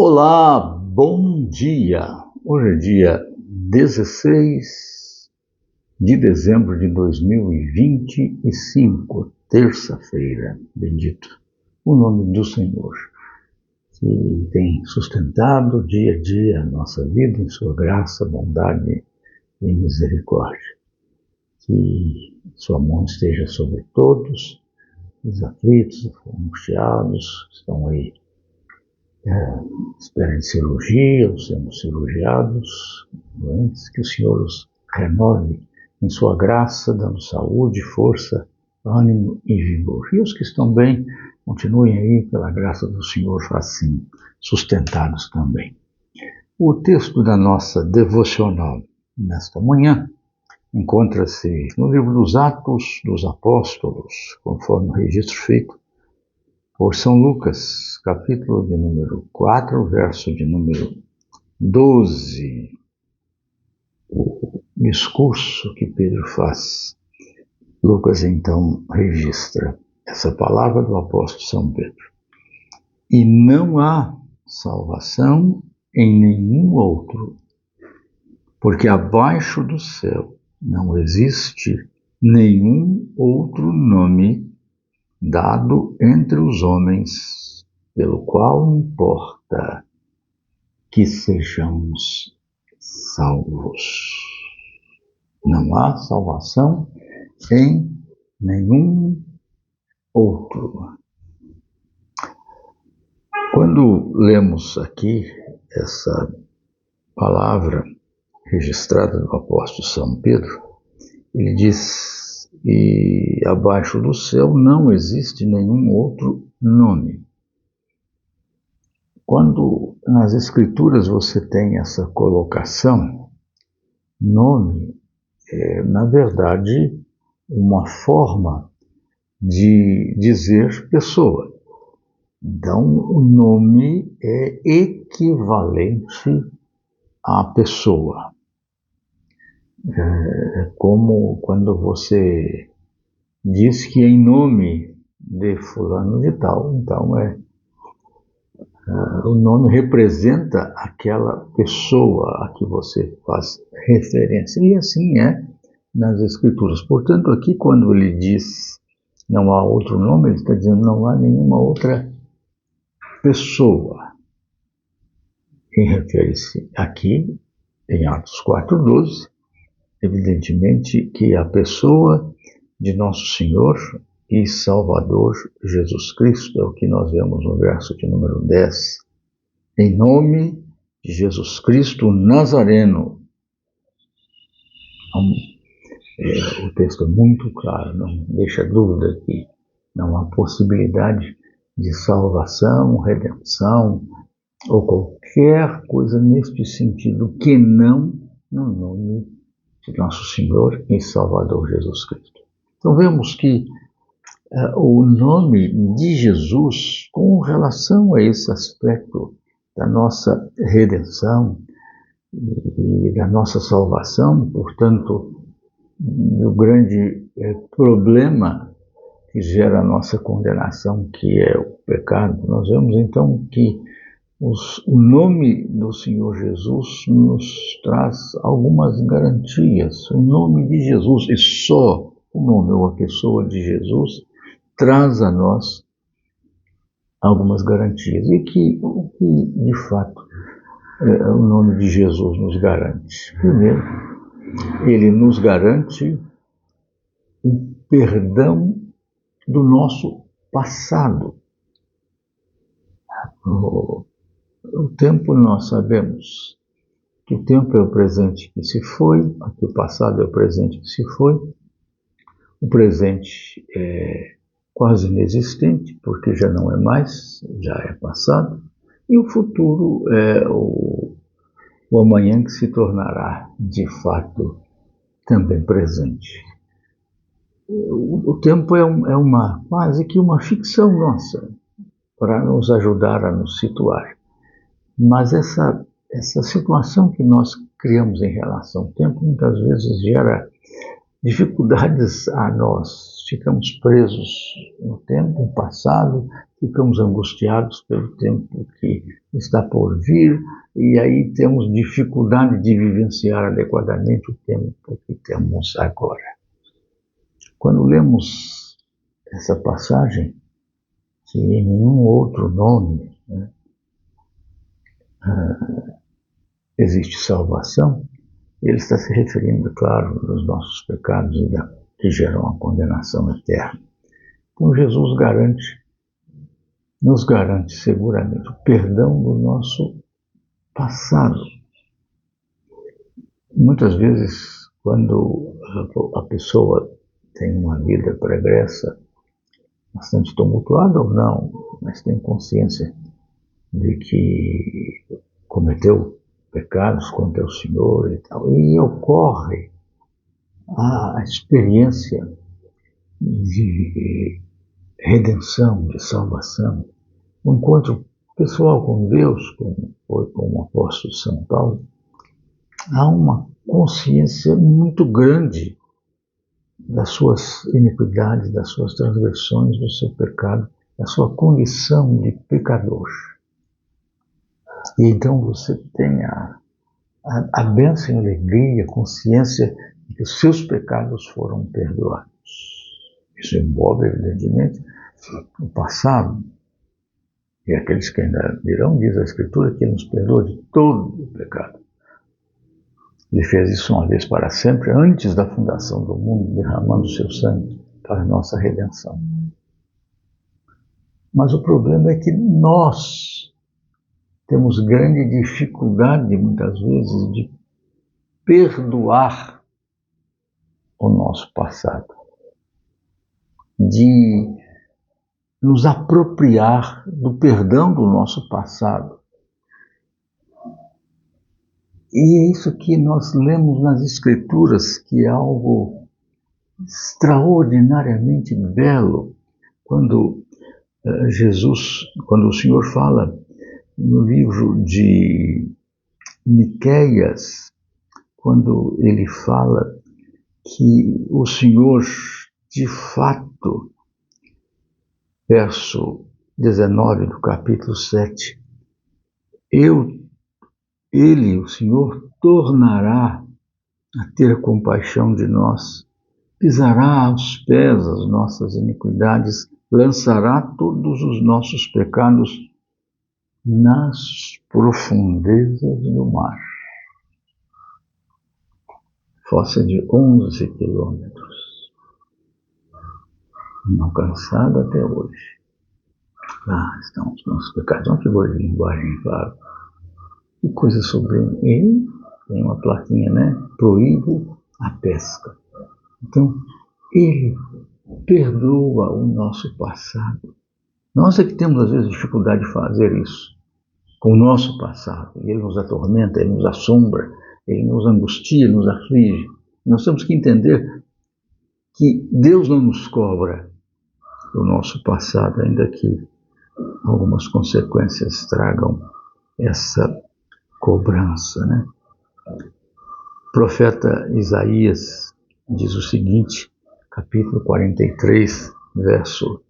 Olá, bom dia! Hoje é dia 16 de dezembro de 2025, terça-feira. Bendito o nome do Senhor, que tem sustentado dia a dia a nossa vida em sua graça, bondade e misericórdia. Que sua mão esteja sobre todos os aflitos, angustiados, que estão aí esperem cirurgia, ou sendo cirurgiados, doentes, que o Senhor os renove em sua graça, dando saúde, força, ânimo e vigor. E os que estão bem, continuem aí, pela graça do Senhor, assim, sustentados também. O texto da nossa devocional nesta manhã encontra-se no livro dos Atos dos Apóstolos, conforme o registro feito por São Lucas, capítulo de número 4, verso de número 12. O discurso que Pedro faz. Lucas, então, registra essa palavra do apóstolo São Pedro. E não há salvação em nenhum outro, porque abaixo do céu não existe nenhum outro nome dado entre os homens, pelo qual importa que sejamos salvos. Não há salvação em nenhum outro. Quando lemos aqui essa palavra registrada do apóstolo São Pedro, ele diz: e abaixo do céu não existe nenhum outro nome. Quando nas Escrituras você tem essa colocação, nome é, na verdade, uma forma de dizer pessoa. Então, o nome é equivalente à pessoa. É como quando você diz que em nome de fulano de tal, então o nome representa aquela pessoa a que você faz referência. E assim é nas Escrituras. Portanto, aqui quando ele diz não há outro nome, ele está dizendo não há nenhuma outra pessoa. Quem refere-se aqui, em Atos 4:12, evidentemente que a pessoa de Nosso Senhor e Salvador Jesus Cristo, é o que nós vemos no verso de número 10. Em nome de Jesus Cristo Nazareno. Então, o texto é muito claro, não deixa dúvida aqui. Não há possibilidade de salvação, redenção ou qualquer coisa neste sentido que não no nome de Nosso Senhor e Salvador Jesus Cristo. Então vemos que o nome de Jesus, com relação a esse aspecto da nossa redenção e da nossa salvação, portanto, do grande problema que gera a nossa condenação, que é o pecado, nós vemos então que o nome do Senhor Jesus nos traz algumas garantias. O nome de Jesus, e só o nome ou a pessoa de Jesus, traz a nós algumas garantias. E o que de fato o nome de Jesus nos garante? Primeiro, ele nos garante o perdão do nosso passado. O tempo, nós sabemos que o tempo é o presente que se foi, que o passado é o presente que se foi. O presente é quase inexistente, porque já não é mais, já é passado. E o futuro é o amanhã que se tornará, de fato, também presente. O tempo é quase que uma ficção nossa, para nos ajudar a nos situar. Mas essa situação que nós criamos em relação ao tempo, muitas vezes gera dificuldades a nós ficamos presos no tempo passado, ficamos angustiados pelo tempo que está por vir, e aí temos dificuldade de vivenciar adequadamente o tempo que temos agora. Quando lemos essa passagem, que em nenhum outro nome, né, existe salvação, ele está se referindo, claro, aos nossos pecados que geram a condenação eterna. Então Jesus nos garante seguramente o perdão do nosso passado. Muitas vezes, quando a pessoa tem uma vida pregressa, bastante tumultuada ou não, mas tem consciência de que cometeu pecados contra o Senhor e tal, e ocorre a experiência de redenção, de salvação, um encontro pessoal com Deus, como foi com o apóstolo São Paulo, há uma consciência muito grande das suas iniquidades, das suas transgressões, do seu pecado, da sua condição de pecador. E então você tem a bênção e a alegria, a consciência de que os seus pecados foram perdoados. Isso envolve, evidentemente, o passado. E aqueles que ainda dirão, diz a Escritura, que Ele nos perdoa de todo o pecado. Ele fez isso uma vez para sempre, antes da fundação do mundo, derramando o seu sangue para a nossa redenção. Mas o problema é que nós temos grande dificuldade, muitas vezes, de perdoar o nosso passado, de nos apropriar do perdão do nosso passado. E é isso que nós lemos nas Escrituras, que é algo extraordinariamente belo, quando quando o Senhor fala no livro de Miqueias, quando ele fala que o Senhor, de fato, verso 19 do capítulo 7, Ele, o Senhor, tornará a ter compaixão de nós, pisará aos pés as nossas iniquidades, lançará todos os nossos pecados nas profundezas do mar. Fossa de 11 quilômetros, inalcançada até hoje. Lá estão os nossos pecados. Uma figura de linguagem, claro. Que coisa sublime. E tem uma plaquinha, né? Proíbo a pesca. Então, Ele perdoa o nosso passado. Nós é que temos, às vezes, dificuldade de fazer isso com o nosso passado. Ele nos atormenta, Ele nos assombra, Ele nos angustia, nos aflige. Nós temos que entender que Deus não nos cobra o nosso passado, ainda que algumas consequências tragam essa cobrança, né? O profeta Isaías diz o seguinte, capítulo 43, verso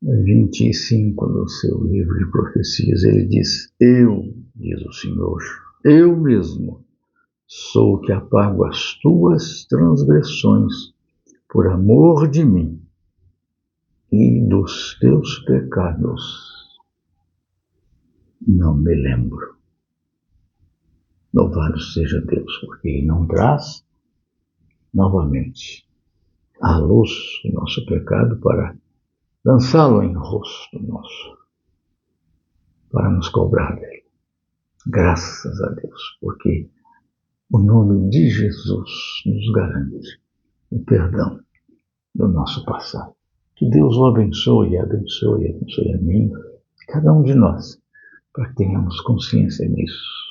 25 do seu livro de profecias, ele diz: diz o Senhor, eu mesmo sou o que apago as tuas transgressões por amor de mim, e dos teus pecados não me lembro. Louvado seja Deus, porque Ele não traz novamente à luz o nosso pecado para lançá-lo em rosto nosso, para nos cobrar dele. Graças a Deus, porque o nome de Jesus nos garante o perdão do nosso passado. Que Deus o abençoe, abençoe a mim, cada um de nós, para que tenhamos consciência disso.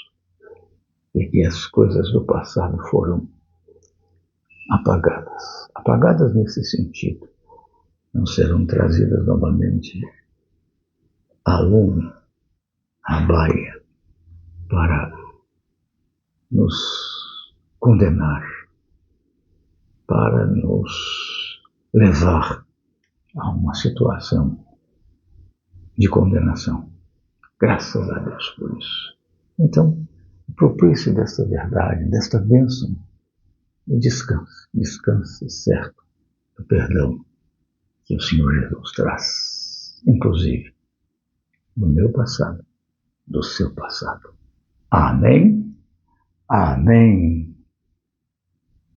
E que as coisas do passado foram apagadas. Apagadas nesse sentido. Não serão trazidas novamente à lume, à baia, para nos condenar, para nos levar a uma situação de condenação. Graças a Deus por isso. Então, aproprie-se desta verdade, desta bênção, e descanse certo do perdão que o Senhor Jesus traz, inclusive no meu passado, do seu passado. Amém? Amém.